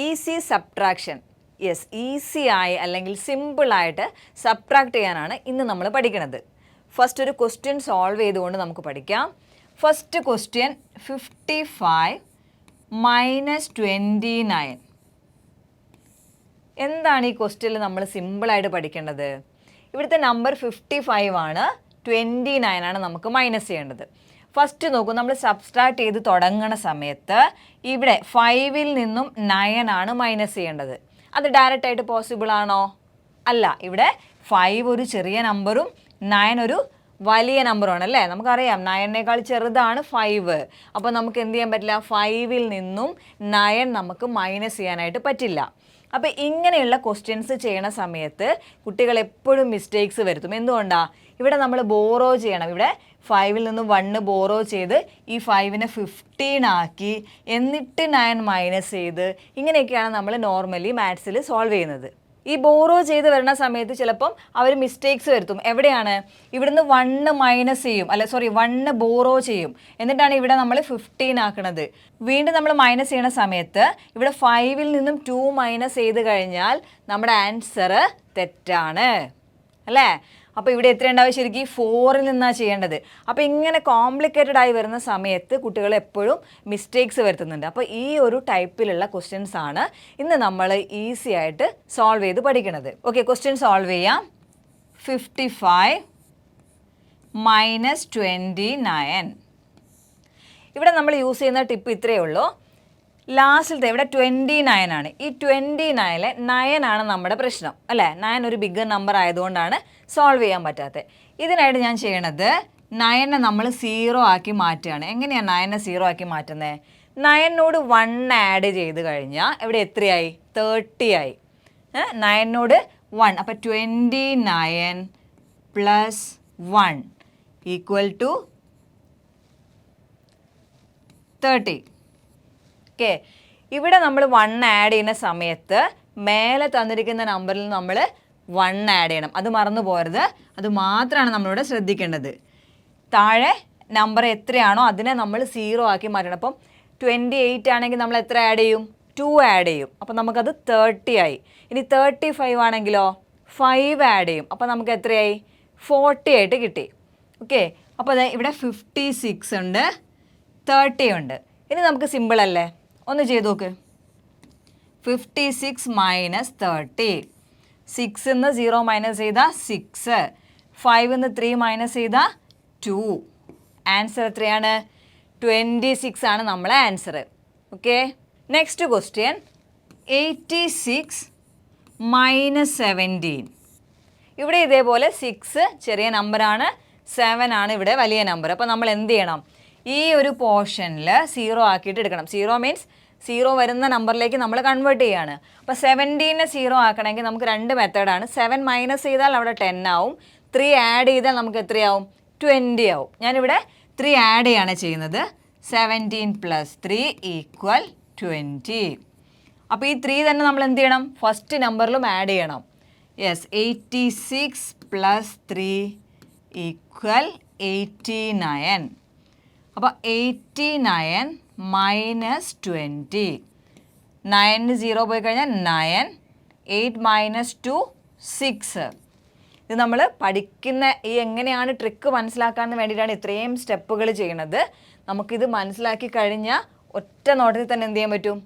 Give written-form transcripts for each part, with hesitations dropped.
Easy subtraction. Yes, easy ആയി അല്ലെങ്കിൽ സിമ്പിളായിട്ട് സബ്ട്രാക്ട് ചെയ്യാനാണ് ഇന്ന് നമ്മൾ പഠിക്കുന്നത്. ഫസ്റ്റ് ഒരു ക്വസ്റ്റ്യൻ സോൾവ് ചെയ്തുകൊണ്ട് നമുക്ക് പഠിക്കാം. First question 55 minus 29. എന്താണ് ഈ ക്വസ്റ്റ്യനിൽ നമ്മൾ സിമ്പിളായിട്ട് പഠിക്കേണ്ടത്? ഇവിടുത്തെ നമ്പർ 55 ആണ്, 29 ആണ് നമുക്ക് മൈനസ് ചെയ്യേണ്ടത്. ഫസ്റ്റ് നോക്കൂ, നമ്മൾ സബ്സ്ട്രാക്ട് ചെയ്ത് തുടങ്ങുന്ന സമയത്ത് ഇവിടെ 5ൽ നിന്നും 9 ആണ് മൈനസ് ചെയ്യേണ്ടത്. അത് ഡയറക്റ്റ് ആയിട്ട് പോസിബിൾ ആണോ? അല്ല. ഇവിടെ 5 ഒരു ചെറിയ നമ്പറും 9 ഒരു വലിയ നമ്പറുമാണ് അല്ലേ? നമുക്കറിയാം 9നേക്കാൾ ചെറുതാണ് 5. അപ്പോൾ നമുക്ക് എന്ത് ചെയ്യാൻ പറ്റില്ല? 5ൽ നിന്നും 9 നമുക്ക് മൈനസ് ചെയ്യാനായിട്ട് പറ്റില്ല. അപ്പോൾ ഇങ്ങനെയുള്ള ക്വസ്റ്റ്യൻസ് ചെയ്യണ സമയത്ത് കുട്ടികൾ എപ്പോഴും മിസ്റ്റേക്സ് വരുത്തും. എന്തുകൊണ്ടാണ്? ഇവിടെ നമ്മൾ ബോറോ ചെയ്യണം. ഇവിടെ 5ൽ നിന്ന് 1 ബോറോ ചെയ്ത് ഈ 5നെ 15 ആക്കി എന്നിട്ട് 9 മൈനസ് ചെയ്ത് ഇങ്ങനെയൊക്കെയാണ് നമ്മൾ നോർമലി മാത്സിൽ സോൾവ് ചെയ്യുന്നത്. ഈ ബോറോ ചെയ്ത് വരുന്ന സമയത്ത് ചിലപ്പം അവർ മിസ്റ്റേക്സ് വരുത്തും. എവിടെയാണ്? ഇവിടുന്ന് 1 മൈനസ് ചെയ്യും, 1 ബോറോ ചെയ്യും, എന്നിട്ടാണ് ഇവിടെ നമ്മൾ 15 ആക്കുന്നത്. വീണ്ടും നമ്മൾ മൈനസ് ചെയ്യണ സമയത്ത് ഇവിടെ 5ൽ നിന്നും 2 മൈനസ് ചെയ്ത് കഴിഞ്ഞാൽ നമ്മുടെ ആൻസർ തെറ്റാണ് അല്ലേ? അപ്പോൾ ഇവിടെ എത്ര ഉണ്ടാവും? ശരിക്കും 4ൽ നിന്നാണ് ചെയ്യേണ്ടത്. അപ്പോൾ ഇങ്ങനെ കോംപ്ലിക്കേറ്റഡ് ആയി വരുന്ന സമയത്ത് കുട്ടികൾ എപ്പോഴും മിസ്റ്റേക്സ് വരുത്തുന്നുണ്ട്. അപ്പോൾ ഈ ഒരു ടൈപ്പിലുള്ള ക്വസ്റ്റ്യൻസ് ആണ് ഇന്ന് നമ്മൾ ഈസി ആയിട്ട് സോൾവ് ചെയ്ത് പഠിക്കുന്നത്. ഓക്കെ, ക്വസ്റ്റ്യൻ സോൾവ് ചെയ്യാം. 55 മൈനസ് 29. ഇവിടെ നമ്മൾ യൂസ് ചെയ്യുന്ന ടിപ്പ് ഇത്രയേ ഉള്ളൂ. ലാസ്റ്റിലത്തെ ഇവിടെ 29 ആണ്. ഈ 29ലെ 9 ആണ് നമ്മുടെ പ്രശ്നം അല്ലേ? 9 ഒരു ബിഗ്ഗർ നമ്പർ ആയതുകൊണ്ടാണ് സോൾവ് ചെയ്യാൻ പറ്റാത്തത്. ഇതിനായിട്ട് ഞാൻ ചെയ്യണത് 9നെ നമ്മൾ 0 ആക്കി മാറ്റുകയാണ്. എങ്ങനെയാണ് 9നെ 0 ആക്കി മാറ്റുന്നത്? 9നോട് 1 ആഡ് ചെയ്ത് കഴിഞ്ഞാൽ ഇവിടെ എത്രയായി? 30 ആയി. 9നോട് 1, അപ്പോൾ 29 പ്ലസ് 1 ഈക്വൽ ടു 30. ഓക്കെ, ഇവിടെ നമ്മൾ 1 ആഡ് ചെയ്യുന്ന സമയത്ത് മേലെ തന്നിരിക്കുന്ന നമ്പറിൽ നമ്മൾ 1 ആഡ് ചെയ്യണം. അത് മറന്നു പോകരുത്. അത് മാത്രമാണ് നമ്മളിവിടെ ശ്രദ്ധിക്കേണ്ടത്. താഴെ നമ്പർ എത്രയാണോ അതിനെ നമ്മൾ 0 ആക്കി മാറ്റണം. അപ്പം 28 ആണെങ്കിൽ നമ്മൾ എത്ര ആഡ് ചെയ്യും? 2 ആഡ് ചെയ്യും. അപ്പോൾ നമുക്കത് 30 ആയി. ഇനി 35 ആണെങ്കിലോ 5 ആഡ് ചെയ്യും. അപ്പോൾ നമുക്ക് എത്രയായി? 40 ആയിട്ട് കിട്ടി. ഓക്കെ, അപ്പോൾ അതെ ഇവിടെ 56 ഉണ്ട്, 30 ഉണ്ട്. ഇനി നമുക്ക് സിമ്പിൾ അല്ലേ? ഒന്ന് ചെയ്ത് നോക്ക്. 56 മൈനസ് 30. 6ന്ന് 0 മൈനസ് ചെയ്താൽ 6, 5ന്ന് 3 മൈനസ് ചെയ്താൽ 2. ആൻസർ എത്രയാണ്? 26 ആണ് നമ്മളെ answer. Okay, next question 86 minus 17. ഇവിടെ ഇതേപോലെ 6 ചെറിയ നമ്പറാണ്, 7 ആണ് ഇവിടെ വലിയ നമ്പർ. അപ്പോൾ നമ്മൾ എന്ത് ചെയ്യണം? ഈ ഒരു പോർഷനിൽ 0 ആക്കിയിട്ട് എടുക്കണം. 0 മീൻസ് 0 വരുന്ന നമ്പറിലേക്ക് നമ്മൾ കൺവേർട്ട് ചെയ്യാണ്. അപ്പോൾ 17നെ 0 ആക്കണമെങ്കിൽ നമുക്ക് 2 മെത്തേഡാണ്. 7 മൈനസ് ചെയ്താൽ അവിടെ 10 ആവും, 3 ആഡ് ചെയ്താൽ നമുക്ക് എത്രയാവും? 20 ആവും. ഞാനിവിടെ 3 ആഡ് ചെയ്യാണ് ചെയ്യുന്നത്. 17 പ്ലസ് 3 ഈക്വൽ 20. അപ്പോൾ ഈ 3 തന്നെ നമ്മൾ എന്ത് ചെയ്യണം? ഫസ്റ്റ് നമ്പറിലും ആഡ് ചെയ്യണം. Yes, 86 plus 3 equal 89. അപ്പോൾ 89 മൈനസ് 20. 9ന് 0 പോയി കഴിഞ്ഞാൽ 9, 8 മൈനസ് 2 6. ഇത് നമ്മൾ പഠിക്കുന്ന ഈ എങ്ങനെയാണ് ട്രിക്ക് മനസ്സിലാക്കാൻ വേണ്ടിയിട്ടാണ് ഇത്രയും സ്റ്റെപ്പുകൾ ചെയ്യുന്നത്. നമുക്കിത് മനസ്സിലാക്കി കഴിഞ്ഞാൽ ഒറ്റ നോട്ടത്തിൽ തന്നെ എന്ത് ചെയ്യാൻ പറ്റും?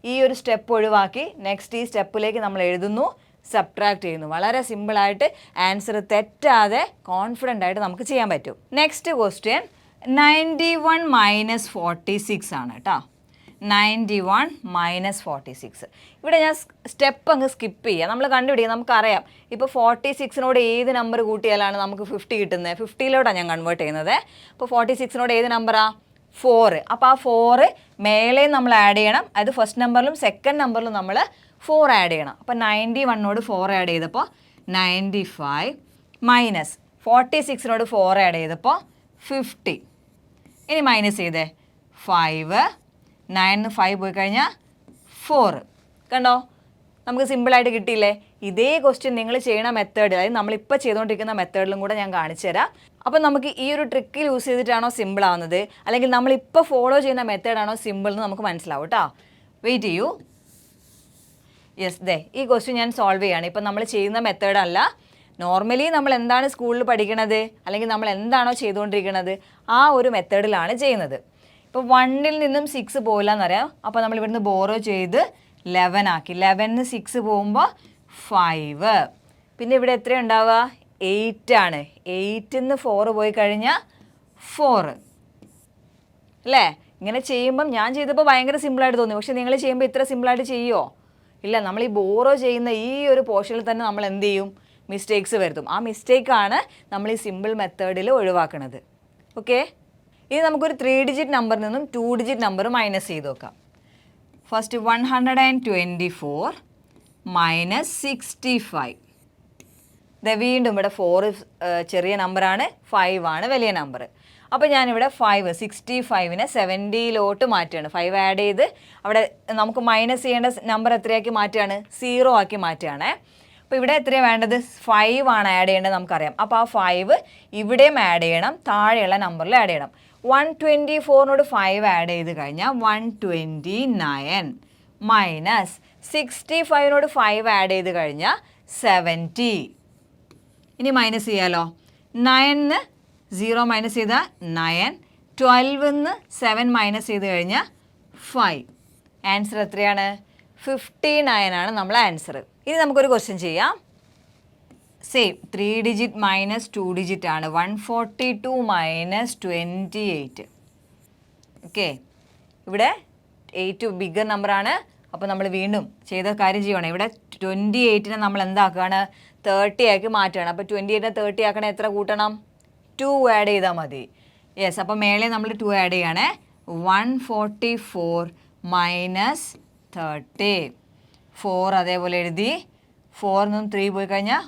ഈ ഒരു സ്റ്റെപ്പ് ഒഴിവാക്കി നെക്സ്റ്റ് ഈ സ്റ്റെപ്പിലേക്ക് നമ്മൾ എഴുതുന്നു, സബ്ട്രാക്ട് ചെയ്യുന്നു. വളരെ സിമ്പിളായിട്ട് ആൻസർ തെറ്റാതെ കോൺഫിഡൻ്റ് ആയിട്ട് നമുക്ക് ചെയ്യാൻ പറ്റും. നെക്സ്റ്റ് ക്വസ്റ്റ്യൻ 91 മൈനസ് 46 ആണ് കേട്ടോ. 91 മൈനസ് 46. ഇവിടെ ഞാൻ സ്റ്റെപ്പ് അങ്ങ് സ്കിപ്പ് ചെയ്യുക. നമ്മൾ കണ്ടുപിടിക്കുക. നമുക്കറിയാം ഇപ്പോൾ 46നോട് ഏത് നമ്പർ കൂട്ടിയാലാണ് നമുക്ക് 50 കിട്ടുന്നത്? 50ലോട്ടാണ് ഞാൻ കൺവേർട്ട് ചെയ്യുന്നത്. അപ്പോൾ 46നോട് ഏത് നമ്പറാണ്? 4. അപ്പോൾ ആ 4 മേലെ നമ്മൾ ആഡ് ചെയ്യണം. അത് ഫസ്റ്റ് നമ്പറിലും സെക്കൻഡ് നമ്പറിലും നമ്മൾ 4 ആഡ് ചെയ്യണം. അപ്പോൾ 91നോട് 4 ആഡ് ചെയ്തപ്പോൾ 95 മൈനസ് 46നോട് 4 ആഡ് ചെയ്തപ്പോൾ 50. ഇനി മൈനസ് ചെയ്തേ 5, 9ന് 5 പോയി കഴിഞ്ഞാൽ 4. കണ്ടോ? നമുക്ക് സിമ്പിളായിട്ട് കിട്ടിയില്ലേ? ഇതേ ക്വസ്റ്റ്യൻ നിങ്ങൾ ചെയ്യണ മെത്തേഡ്, അതായത് നമ്മളിപ്പോൾ ചെയ്തുകൊണ്ടിരിക്കുന്ന മെത്തേഡിലും കൂടെ ഞാൻ കാണിച്ചു തരാം. അപ്പം നമുക്ക് ഈ ഒരു ട്രിക്ക് യൂസ് ചെയ്തിട്ടാണോ സിമ്പിൾ ആവുന്നത്, അല്ലെങ്കിൽ നമ്മളിപ്പോൾ ഫോളോ ചെയ്യുന്ന മെത്തേഡാണോ സിമ്പിൾ എന്ന് നമുക്ക് മനസ്സിലാവും കേട്ടോ. വെയിറ്റ് ചെയ്യൂ. യെസ്, ദേ ഈ ക്വസ്റ്റ്യൻ ഞാൻ സോൾവ് ചെയ്യാണ്. ഇപ്പം നമ്മൾ ചെയ്യുന്ന മെത്തേഡല്ല, നോർമലി നമ്മൾ എന്താണ് സ്കൂളിൽ പഠിക്കണത് അല്ലെങ്കിൽ നമ്മൾ എന്താണോ ചെയ്തുകൊണ്ടിരിക്കുന്നത് ആ ഒരു മെത്തേഡിലാണ് ചെയ്യുന്നത്. ഇപ്പോൾ 1ൽ നിന്നും 6 പോകില്ല എന്നറിയാം. അപ്പോൾ നമ്മൾ ഇവിടുന്ന് ബോറോ ചെയ്ത് 11 ആക്കി. 11 6 പോകുമ്പോൾ 5. പിന്നെ ഇവിടെ എത്ര ഉണ്ടാവുക? 8 ആണ്. 8ന്ന് 4 പോയി കഴിഞ്ഞാൽ 4 അല്ലേ? ഇങ്ങനെ ചെയ്യുമ്പം ഞാൻ ചെയ്തപ്പോൾ ഭയങ്കര സിമ്പിളായിട്ട് തോന്നി. പക്ഷെ നിങ്ങൾ ചെയ്യുമ്പോൾ ഇത്ര സിമ്പിളായിട്ട് ചെയ്യുമോ? ഇല്ല. നമ്മൾ ഈ ബോറോ ചെയ്യുന്ന ഈ ഒരു പോർഷനിൽ തന്നെ നമ്മൾ എന്ത് ചെയ്യും? മിസ്റ്റേക്സ് വരുത്തും. ആ മിസ്റ്റേക്കാണ് നമ്മൾ ഈ സിമ്പിൾ മെത്തേഡിൽ ഒഴിവാക്കുന്നത്. ഓക്കെ, ഇനി നമുക്കൊരു 3 ഡിജിറ്റ് നമ്പറിൽ നിന്നും 2 ഡിജിറ്റ് നമ്പർ മൈനസ് ചെയ്ത് നോക്കാം. First 124 minus 65. വീണ്ടും ഇവിടെ 4 ചെറിയ നമ്പറാണ്, 5 ആണ് വലിയ നമ്പർ. അപ്പോൾ ഞാനിവിടെ 65നെ 70 മാറ്റുകയാണ്. 5 ആഡ് ചെയ്ത് അവിടെ നമുക്ക് മൈനസ് ചെയ്യേണ്ട നമ്പർ എത്രയാക്കി മാറ്റുകയാണ്? 0 ആക്കി മാറ്റുകയാണേ. അപ്പോൾ ഇവിടെ എത്രയാണ് വേണ്ടത്? 5 ആണ് ആഡ് ചെയ്യേണ്ടത് നമുക്കറിയാം. അപ്പോൾ ആ 5 ഇവിടെയും ആഡ് ചെയ്യണം, താഴെയുള്ള നമ്പറിൽ ആഡ് ചെയ്യണം. 124നോട് 5 ആഡ് ചെയ്ത് കഴിഞ്ഞാൽ 129 മൈനസ് 65നോട് 5 ആഡ് ചെയ്ത് കഴിഞ്ഞാൽ 70. ഇനി മൈനസ് ചെയ്യാലോ. 9ന്ന് 0 മൈനസ് ചെയ്താൽ 9, 12ന്ന് 7 മൈനസ് ചെയ്ത് കഴിഞ്ഞാൽ 5. ആൻസർ എത്രയാണ്? 59 ആണ് നമ്മളെ ആൻസർ. ഇനി നമുക്കൊരു ക്വസ്റ്റ്യൻ ചെയ്യാം. സെയിം 3 ഡിജിറ്റ് മൈനസ് 2 ഡിജിറ്റ് ആണ്. 142 മൈനസ് 28. ഓക്കെ, ഇവിടെ 8 ബിഗർ നമ്പറാണ്. അപ്പോൾ നമ്മൾ വീണ്ടും ചെയ്ത കാര്യം ചെയ്യണം. ഇവിടെ 28നെ നമ്മൾ എന്താക്കുകയാണ്? 30 ആക്കി മാറ്റുകയാണ്. അപ്പോൾ 28നെ 30 ആക്കണേ എത്ര കൂട്ടണം? 2 ആഡ് ചെയ്താൽ മതി. യെസ്, അപ്പോൾ മേലെ നമ്മൾ 2 ആഡ് ചെയ്യണേ. 144 മൈനസ് 30. 4 അതേപോലെ എഴുതി. 4ന്നും 3 പോയി കഴിഞ്ഞാൽ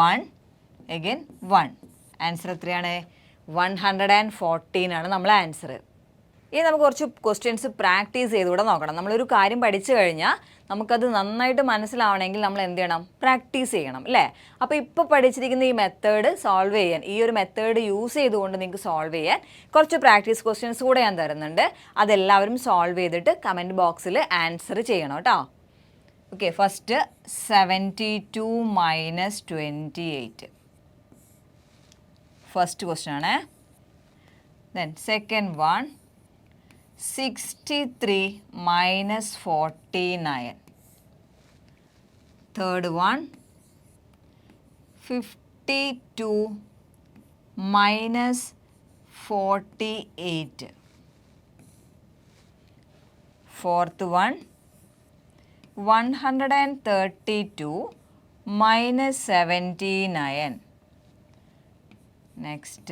1, അഗൈൻ 1. ആൻസർ എത്രയാണ്? 114 ആണ് നമ്മളെ ആൻസർ. ഇനി നമുക്ക് കുറച്ച് ക്വസ്റ്റ്യൻസ് പ്രാക്ടീസ് ചെയ്തുകൂടെ നോക്കണം. നമ്മളൊരു കാര്യം പഠിച്ചു കഴിഞ്ഞാൽ നമുക്കത് നന്നായിട്ട് മനസ്സിലാവണമെങ്കിൽ നമ്മൾ എന്ത് ചെയ്യണം? പ്രാക്ടീസ് ചെയ്യണം അല്ലേ? അപ്പോൾ ഇപ്പോൾ പഠിച്ചിരിക്കുന്ന ഈ മെത്തേഡ് സോൾവ് ചെയ്യാൻ, ഈ ഒരു മെത്തേഡ് യൂസ് ചെയ്തുകൊണ്ട് നിങ്ങൾക്ക് സോൾവ് ചെയ്യാൻ കുറച്ച് പ്രാക്ടീസ് ക്വസ്റ്റ്യൻസ് കൂടെ ഞാൻ തരുന്നുണ്ട്. അതെല്ലാവരും സോൾവ് ചെയ്തിട്ട് കമൻറ്റ് ബോക്സിൽ ആൻസർ ചെയ്യണം കേട്ടോ. Okay, first 72 minus 28. First question ആണ്. Then second one 63 minus 49. Third one 52 minus 48. Fourth one 132 minus 79. Next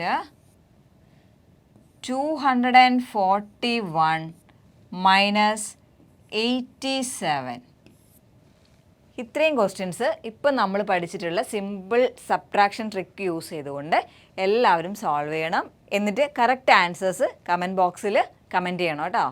241 minus 87. ഇത്രയും ക്വസ്റ്റ്യൻസ് ഇപ്പം നമ്മൾ പഠിച്ചിട്ടുള്ള സിമ്പിൾ സബ്ട്രാക്ഷൻ ട്രിക്ക് യൂസ് ചെയ്തുകൊണ്ട് എല്ലാവരും സോൾവ് ചെയ്യണം. എന്നിട്ട് കറക്റ്റ് ആൻസേഴ്സ് കമൻറ്റ് ബോക്സിൽ കമൻറ്റ് ചെയ്യണം കേട്ടോ.